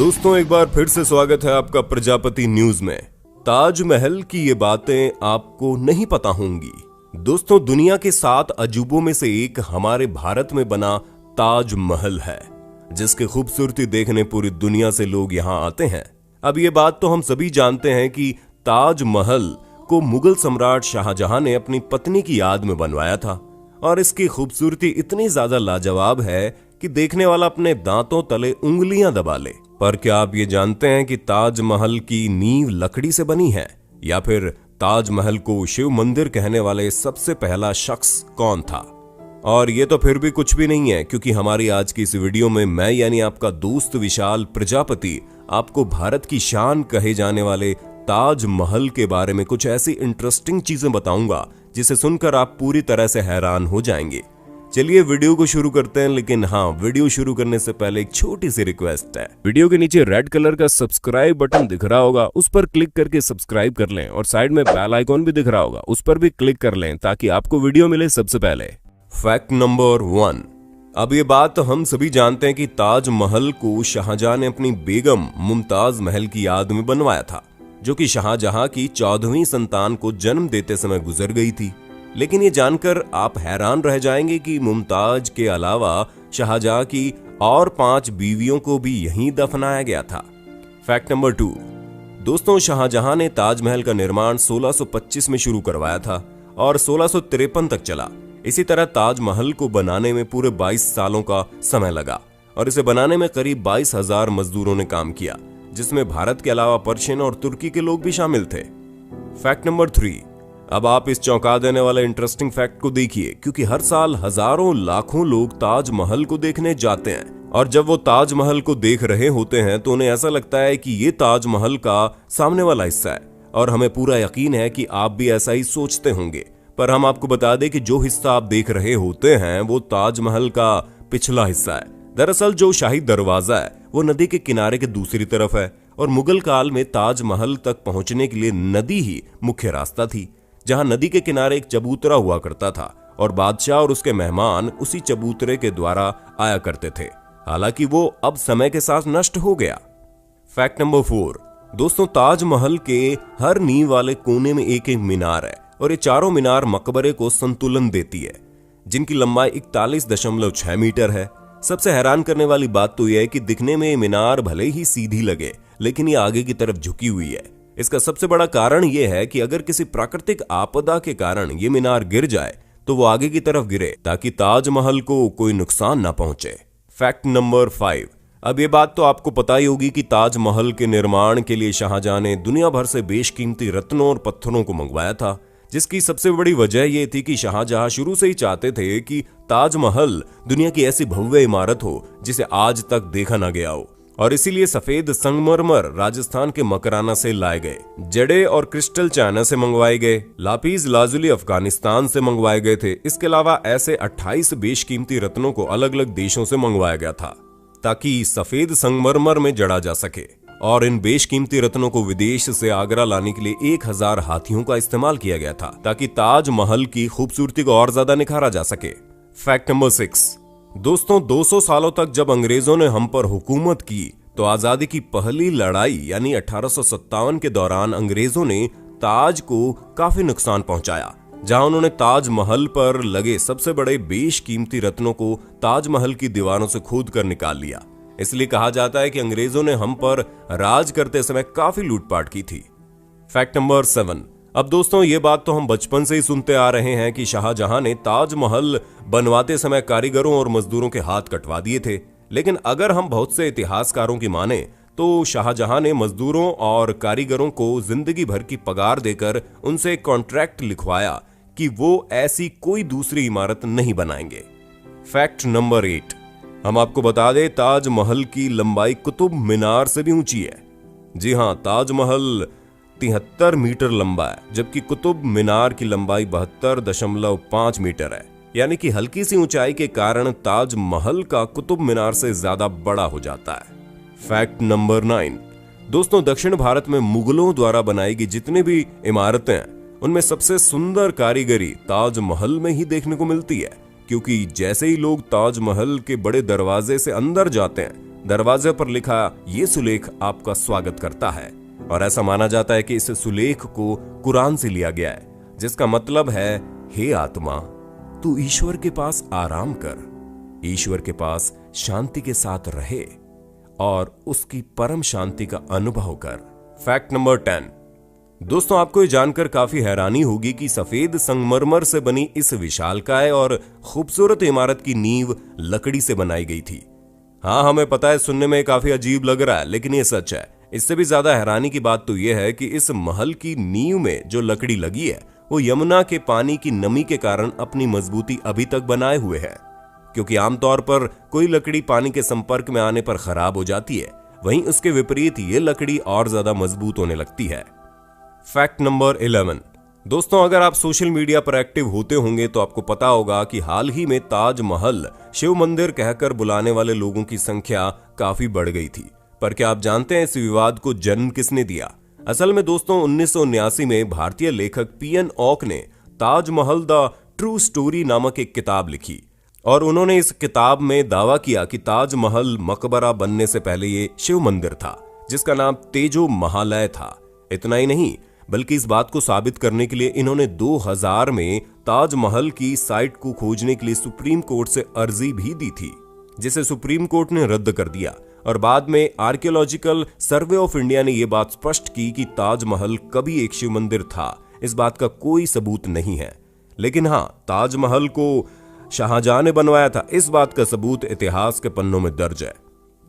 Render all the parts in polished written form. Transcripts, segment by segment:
दोस्तों एक बार फिर से स्वागत है आपका प्रजापति न्यूज में। ताजमहल की ये बातें आपको नहीं पता होंगी। दोस्तों दुनिया के 7 अजूबों में से एक हमारे भारत में बना ताजमहल है, जिसकी खूबसूरती देखने पूरी दुनिया से लोग यहाँ आते हैं। अब ये बात तो हम सभी जानते हैं कि ताजमहल को मुगल सम्राट शाहजहां ने अपनी पत्नी की याद में बनवाया था और इसकी खूबसूरती इतनी ज्यादा लाजवाब है कि देखने वाला अपने दांतों तले उंगलियां दबा ले। पर क्या आप ये जानते हैं कि ताजमहल की नींव लकड़ी से बनी है, या फिर ताजमहल को शिव मंदिर कहने वाले सबसे पहला शख्स कौन था? और ये तो फिर भी कुछ भी नहीं है, क्योंकि हमारी आज की इस वीडियो में मैं यानी आपका दोस्त विशाल प्रजापति आपको भारत की शान कहे जाने वाले ताजमहल के बारे में कुछ ऐसी इंटरेस्टिंग चीजें बताऊंगा जिसे सुनकर आप पूरी तरह से हैरान हो जाएंगे। चलिए वीडियो को शुरू करते हैं, लेकिन हाँ, वीडियो शुरू करने से पहले एक छोटी सी रिक्वेस्ट है। वीडियो के नीचे रेड कलर का सब्सक्राइब बटन दिख रहा होगा, उस पर क्लिक करके सब्सक्राइब कर लें और साइड में बेल आइकॉन भी दिख रहा होगा, उस पर भी क्लिक कर लें ताकि आपको वीडियो मिले सबसे पहले। Fact number 1। अब ये बात हम सभी जानते हैं कि ताजमहल को शाहजहां ने अपनी बेगम मुमताज महल की याद में बनवाया था, जो कि शाहजहां की 14वीं संतान को जन्म देते समय गुजर गई थी। लेकिन ये जानकर आप हैरान रह जाएंगे कि मुमताज के अलावा शाहजहां की और 5 बीवियों को भी यहीं दफनाया गया था। Fact number 2। दोस्तों शाहजहां ने ताजमहल का निर्माण 1625 में शुरू करवाया था और 1653 तक चला। इसी तरह ताजमहल को बनाने में पूरे 22 सालों का समय लगा और इसे बनाने में करीब 22,000 मजदूरों ने काम किया, जिसमें भारत के अलावा पर्शियन और तुर्की के लोग भी शामिल थे। Fact number 3। अब आप इस चौंका देने वाले इंटरेस्टिंग फैक्ट को देखिए, क्योंकि हर साल हजारों लाखों लोग ताजमहल को देखने जाते हैं और जब वो ताजमहल को देख रहे होते हैं तो उन्हें ऐसा लगता है कि ये ताजमहल का सामने वाला हिस्सा है, और हमें पूरा यकीन है कि आप भी ऐसा ही सोचते होंगे। पर हम आपको बता दें कि जो हिस्सा आप देख रहे होते हैं वो ताजमहल का पिछला हिस्सा है। दरअसल जो शाही दरवाजा है वो नदी के किनारे के दूसरी तरफ है और मुगल काल में ताजमहल तक पहुंचने के लिए नदी ही मुख्य रास्ता थी, जहां नदी के किनारे एक चबूतरा हुआ करता था और बादशाह और उसके मेहमान उसी चबूतरे के द्वारा आया करते थे। हालांकि वो अब समय के साथ नष्ट हो गया। Fact number 4। दोस्तों ताजमहल के हर नींव वाले कोने में एक एक मीनार है और ये चारों मीनार मकबरे को संतुलन देती है, जिनकी लंबाई 41.6 मीटर है। सबसे हैरान करने वाली बात तो यह है कि दिखने में मीनार भले ही सीधी लगे, लेकिन ये आगे की तरफ झुकी हुई है। इसका सबसे बड़ा कारण यह है कि अगर किसी प्राकृतिक आपदा के कारण ये मीनार गिर जाए तो वो आगे की तरफ गिरे, ताकि ताजमहल को कोई नुकसान ना पहुंचे। Fact number 5। अब ये बात तो आपको पता ही होगी कि ताजमहल के निर्माण के लिए शाहजहां ने दुनिया भर से बेशकीमती रत्नों और पत्थरों को मंगवाया था, जिसकी सबसे बड़ी वजह यह थी कि शाहजहां शुरू से ही चाहते थे कि ताजमहल दुनिया की ऐसी भव्य इमारत हो जिसे आज तक देखा ना गया हो, और इसीलिए सफेद संगमरमर राजस्थान के मकराना से लाए गए, जड़े और क्रिस्टल चाइना से मंगवाए गए, लापीज लाजुली अफगानिस्तान से मंगवाए गए थे। इसके अलावा ऐसे 28 बेशकीमती रत्नों को अलग अलग देशों से मंगवाया गया था ताकि सफेद संगमरमर में जड़ा जा सके, और इन बेशकीमती रत्नों को विदेश से आगरा लाने के लिए 1000 हाथियों का इस्तेमाल किया गया था ताकि ताजमहल की खूबसूरती को और ज्यादा निखारा जा सके। Fact number 6। दोस्तों 200 सालों तक जब अंग्रेजों ने हम पर हुकूमत की तो आजादी की पहली लड़ाई यानी 1857 के दौरान अंग्रेजों ने ताज को काफी नुकसान पहुंचाया, जहां उन्होंने ताजमहल पर लगे सबसे बड़े बेशकीमती रत्नों को ताजमहल की दीवारों से खोद कर निकाल लिया। इसलिए कहा जाता है कि अंग्रेजों ने हम पर राज करते समय काफी लूटपाट की थी। Fact number 7। अब दोस्तों ये बात तो हम बचपन से ही सुनते आ रहे हैं कि शाहजहां ने ताजमहल बनवाते समय कारीगरों और मजदूरों के हाथ कटवा दिए थे। लेकिन अगर हम बहुत से इतिहासकारों की माने तो शाहजहां ने मजदूरों और कारीगरों को जिंदगी भर की पगार देकर उनसे कॉन्ट्रैक्ट लिखवाया कि वो ऐसी कोई दूसरी इमारत नहीं बनाएंगे। Fact number 8। हम आपको बता दें ताजमहल की लंबाई कुतुब मीनार से भी ऊंची है। जी हां, ताजमहल 73 मीटर लंबा है, जबकि कुतुब मीनार की लंबाई 72.5 मीटर है। यानी कि हल्की सी ऊंचाई के कारण ताजमहल का कुतुब मीनार से ज्यादा बड़ा हो जाता है। Fact number 9। दोस्तों दक्षिण भारत में मुगलों द्वारा बनाई गई जितनी भी इमारतें हैं उनमें सबसे सुंदर कारीगरी ताजमहल में ही देखने को मिलती है, क्योंकि जैसे ही लोग ताजमहल के बड़े दरवाजे से अंदर जाते हैं दरवाजे पर लिखा ये सुलेख आपका स्वागत करता है। और ऐसा माना जाता है कि इस सुलेख को कुरान से लिया गया है, जिसका मतलब है हे आत्मा, तू ईश्वर के पास आराम कर, ईश्वर के पास शांति के साथ रहे और उसकी परम शांति का अनुभव कर। Fact number 10। दोस्तों, आपको ये जानकर काफी हैरानी होगी कि सफेद संगमरमर से बनी इस विशालकाय और खूबसूरत इमारत की नींव लकड़ी से बनाई गई थी। हाँ, हमें पता है, सुनने में काफी अजीब लग रहा है, लेकिन ये सच है। इससे भी ज्यादा हैरानी की बात तो यह है कि इस महल की नींव में जो लकड़ी लगी है वो यमुना के पानी की नमी के कारण अपनी मजबूती अभी तक बनाए हुए है, क्योंकि आमतौर पर कोई लकड़ी पानी के संपर्क में आने पर खराब हो जाती है, वहीं उसके विपरीत ये लकड़ी और ज्यादा मजबूत होने लगती है। Fact number 11। दोस्तों, अगर आप सोशल मीडिया पर एक्टिव होते होंगे तो आपको पता होगा कि हाल ही में ताजमहल शिव मंदिर कहकर बुलाने वाले लोगों की संख्या काफी बढ़ गई थी। पर क्या आप जानते हैं इस विवाद को जन्म किसने दिया? असल में दोस्तों, 1979 में भारतीय लेखक पीएन ऑक ने ताजमहल द ट्रू स्टोरी नामक एक किताब लिखी और उन्होंने इस किताब में दावा किया कि ताजमहल मकबरा बनने से पहले ये शिव मंदिर था, जिसका नाम तेजो महालय था। इतना ही नहीं, बल्कि इस बात को साबित करने के लिए इन्होंने 2000 में ताजमहल की साइट को खोजने के लिए सुप्रीम कोर्ट से अर्जी भी दी थी, जिसे सुप्रीम कोर्ट ने रद्द कर दिया। और बाद में आर्कियोलॉजिकल सर्वे ऑफ इंडिया ने यह बात स्पष्ट की कि ताजमहल कभी एक शिव मंदिर था। इस बात का कोई सबूत नहीं है, लेकिन हाँ, ताजमहल को शाहजहां ने बनवाया था, इस बात का सबूत इतिहास के पन्नों में दर्ज है।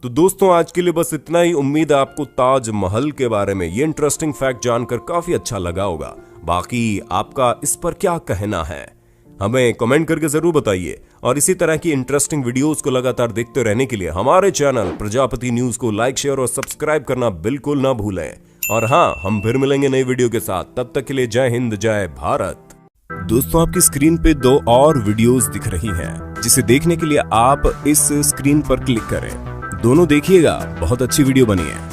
तो दोस्तों, आज के लिए बस इतना ही। उम्मीद है आपको ताजमहल के बारे में ये इंटरेस्टिंग फैक्ट जानकर काफी अच्छा लगा होगा। बाकी आपका इस पर क्या कहना है, हमें कमेंट करके जरूर बताइए। और इसी तरह की इंटरेस्टिंग वीडियोस को लगातार देखते रहने के लिए हमारे चैनल प्रजापति न्यूज को लाइक, शेयर और सब्सक्राइब करना बिल्कुल ना भूलें। और हाँ, हम फिर मिलेंगे नई वीडियो के साथ। तब तक के लिए जय हिंद, जय भारत। दोस्तों, आपकी स्क्रीन पे 2 और वीडियोस दिख रही हैं, जिसे देखने के लिए आप इस स्क्रीन पर क्लिक करें। दोनों देखिएगा, बहुत अच्छी वीडियो बनी है।